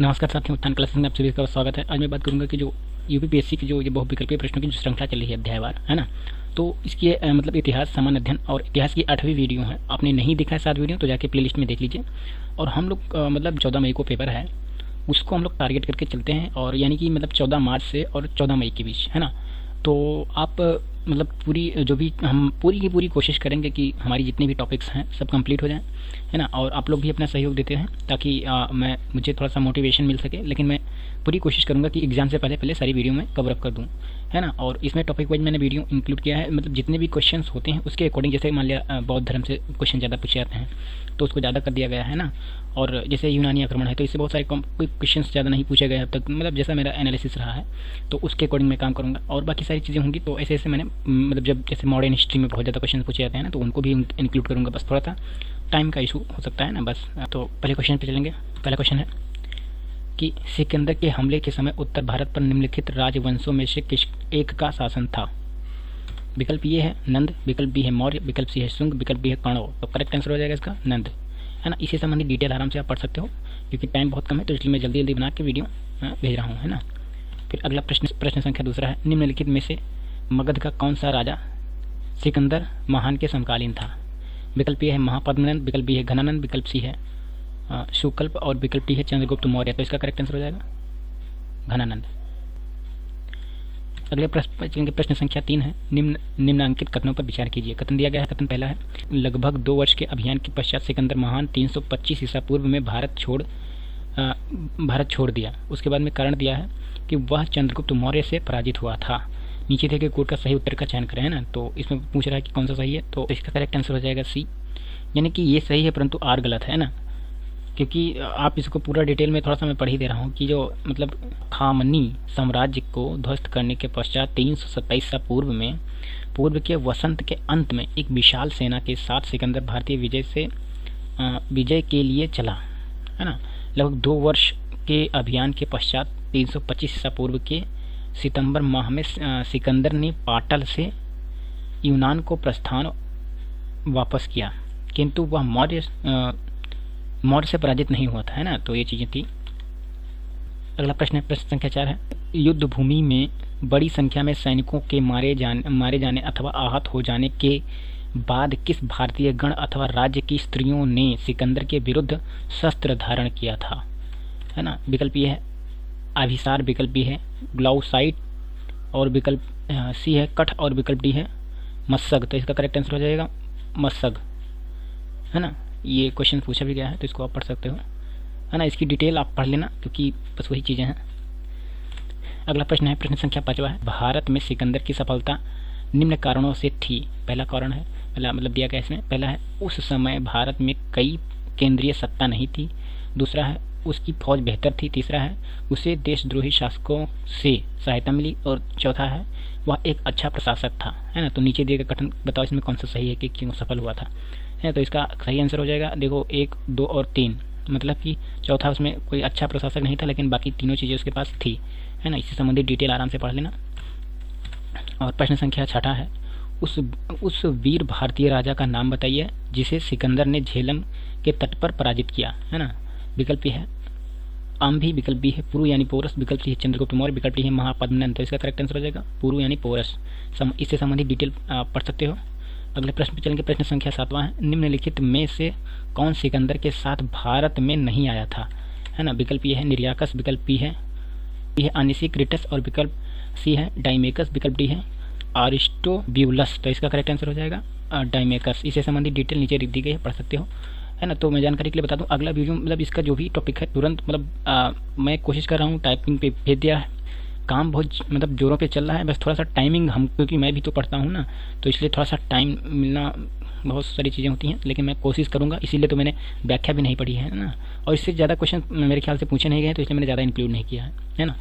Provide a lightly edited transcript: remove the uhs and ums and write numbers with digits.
नमस्कार साथियों, उत्थान क्लासेस में आप सभी का स्वागत है। आज मैं बात करूंगा कि जो यूपीपीएससी की जो ये बहुविकल्पीय प्रश्नों की जो श्रृंखला चल रही है अध्यायवार, है ना। तो इसकी मतलब इतिहास, सामान्य अध्ययन और इतिहास की 8वीं वीडियो है। आपने नहीं देखा है 7 वीडियो तो जाके प्लेलिस्ट में देख लीजिए। और हम लोग मतलब 14 मई को पेपर है, उसको हम लोग टारगेट करके चलते हैं, और यानी कि मतलब 14 मार्च से और 14 मई के बीच, है ना। तो आप मतलब पूरी जो भी हम पूरी की पूरी कोशिश करेंगे कि हमारी जितने भी टॉपिक्स हैं सब कंप्लीट हो जाएं, है ना। और आप लोग भी अपना सहयोग देते हैं ताकि मुझे थोड़ा सा मोटिवेशन मिल सके। लेकिन मैं पूरी कोशिश करूंगा कि एग्जाम से पहले सारी वीडियो में कवर अप कर दूं, है ना। और इसमें टॉपिक वाइज मैंने वीडियो इंक्लूड किया है, मतलब जितने भी क्वेश्चंस होते हैं उसके अकॉर्डिंग। जैसे मान लिया बौद्ध धर्म से क्वेश्चन ज़्यादा पूछे जाते हैं तो उसको ज़्यादा कर दिया गया है ना। और जैसे यूनानी आक्रमण है तो इससे बहुत सारे कोई क्वेश्चंस ज़्यादा नहीं पूछे गए अब तक, मतलब जैसा मेरा एनालिसिस रहा है तो उसके अकॉर्डिंग मैं काम करूँगा। और बाकी सारी चीज़ें होंगी तो ऐसे ऐसे मैंने मतलब जब जैसे मॉडर्न हिस्ट्री में बहुत ज़्यादा क्वेश्चन पूछे जाते हैं ना तो उनको भी इंक्लूड करूँगा। बस थोड़ा सा टाइम का इशू हो सकता है ना बस। तो पहले क्वेश्चन पे चलेंगे। पहला क्वेश्चन है कि सिकंदर के हमले के समय उत्तर भारत पर निम्नलिखित राजवंशों में से किस एक का शासन था। विकल्प ये है नंद, विकल्प बी है मौर्य, विकल्प सी है शुंग, विकल्प बी है कण्व। तो करेक्ट आंसर हो जाएगा इसका नंद, है ना। इसी संबंधी डिटेल आराम से आप पढ़ सकते हो क्योंकि टाइम बहुत कम है तो इसलिए मैं जल्दी जल्दी बना के वीडियो भेज रहा हूँ, है ना। फिर अगला प्रश्न संख्या दूसरा है, निम्नलिखित में से मगध का कौन सा राजा सिकंदर महान के समकालीन था। विकल्प ए है महापद्मनंद, विकल्प बी है घनानंद, विकल्प सी है शुकल्प और विकल्प डी है चंद्रगुप्त मौर्य। तो इसका करेक्ट आंसर हो जाएगा घनानंद। अगले प्रश्न संख्या 3 है, निम्नांकित कथनों पर विचार कीजिए। कथन दिया गया है, कथन पहला है लगभग 2 वर्ष के अभियान के पश्चात सिकंदर महान 325 ईसा पूर्व में भारत छोड़ दिया। उसके बाद में कारण दिया है कि वह चंद्रगुप्त मौर्य से पराजित हुआ था। नीचे थे कि कोड का सही उत्तर का चयन करें, है ना। तो इसमें पूछ रहा है कि कौन सा सही है, तो इसका करेक्ट आंसर हो जाएगा सी, यानी कि ये सही है परंतु आर गलत है ना। क्योंकि आप इसको पूरा डिटेल में थोड़ा सा मैं पढ़ ही दे रहा हूँ कि जो मतलब खामनी साम्राज्य को ध्वस्त करने के पश्चात 327 ईसा पूर्व के वसंत के अंत में एक विशाल सेना के साथ सिकंदर भारतीय विजय के लिए चला, है ना। लगभग 2 वर्ष के अभियान के पश्चात 325 ईसा पूर्व के सितंबर माह में सिकंदर ने पाटल से यूनान को प्रस्थान वापस किया, किंतु वह मौर्य से पराजित नहीं हुआ था, है ना। तो ये चीज़ें थी। अगला प्रश्न संख्या 4 है, युद्ध भूमि में बड़ी संख्या में सैनिकों के मारे जाने अथवा आहत हो जाने के बाद किस भारतीय गण अथवा राज्य की स्त्रियों ने सिकंदर के विरुद्ध शस्त्र धारण किया था, है ना। विकल्प ये है अभिसार, विकल्प बी है ग्लाउसाइट और विकल्प सी है कठ और विकल्प डी है मत्सग। तो इसका करेक्ट आंसर हो जाएगा मत्सग, है ना। ये क्वेश्चन पूछा भी गया है तो इसको आप पढ़ सकते हो, है ना। इसकी डिटेल आप पढ़ लेना क्योंकि बस वही चीज़ें हैं। अगला प्रश्न है, प्रश्न संख्या 5 है, भारत में सिकंदर की सफलता निम्न कारणों से थी। पहला कारण है, पहला मतलब दिया गया इसमें, पहला है उस समय भारत में कई केंद्रीय सत्ता नहीं थी। दूसरा है उसकी फौज बेहतर थी। तीसरा है उसे देशद्रोही शासकों से सहायता मिली। और चौथा है वह एक अच्छा प्रशासक था, है ना। तो नीचे दिए गए कथन बताओ इसमें कौन सा सही है कि क्यों सफल हुआ था, है। तो इसका सही आंसर हो जाएगा देखो 1, 2 और 3, मतलब कि चौथा उसमें कोई अच्छा प्रशासक नहीं था लेकिन बाकी तीनों चीज़ें उसके पास थी, है ना। इससे संबंधित डिटेल आराम से पढ़ लेना। और प्रश्न संख्या 6 है, उस वीर भारतीय राजा का नाम बताइए जिसे सिकंदर ने झेलम के तट पर पराजित किया, है ना। विकल्प है आम्भी, विकल्प बी है पुरु यानी पोरस, विकल्प सी है चंद्रगुप्त मौर्य, विकल्प डी है महापद्मनंद। तो इसका करेक्ट आंसर हो जाएगा पुरु यानी पोरस। इससे संबंधित डिटेल पढ़ सकते हो। अगले प्रश्न पर चलेंगे। प्रश्न संख्या 7 है, निम्नलिखित में से कौन सिकंदर के साथ भारत में नहीं आया था, है ना। विकल्प ये है निर्याकस, विकल्प बी है अनिसिक्रिटस और विकल्प सी है डाइमेकस, विकल्प डी है आरिस्टोब्यूलस। तो इसका करेक्ट आंसर हो जाएगा डाइमेकस। इससे संबंधित डिटेल नीचे दी गई है, पढ़ सकते हो, है ना। तो मैं जानकारी के लिए बता दूं, अगला वीडियो मतलब इसका जो भी टॉपिक है तुरंत मतलब मैं कोशिश कर रहा हूँ टाइपिंग पे भेज दिया है, काम बहुत मतलब जोरों पे चल रहा है। बस थोड़ा सा टाइमिंग हम, क्योंकि मैं भी तो पढ़ता हूँ ना तो इसलिए थोड़ा सा टाइम मिलना, बहुत सारी चीज़ें होती हैं लेकिन मैं कोशिश करूँगा। इसीलिए तो मैंने व्याख्या भी नहीं पढ़ी है ना। और इससे ज़्यादा क्वेश्चन मेरे ख्याल से पूछे नहीं गए तो इसलिए मैंने ज़्यादा इंक्लूड नहीं किया है ना।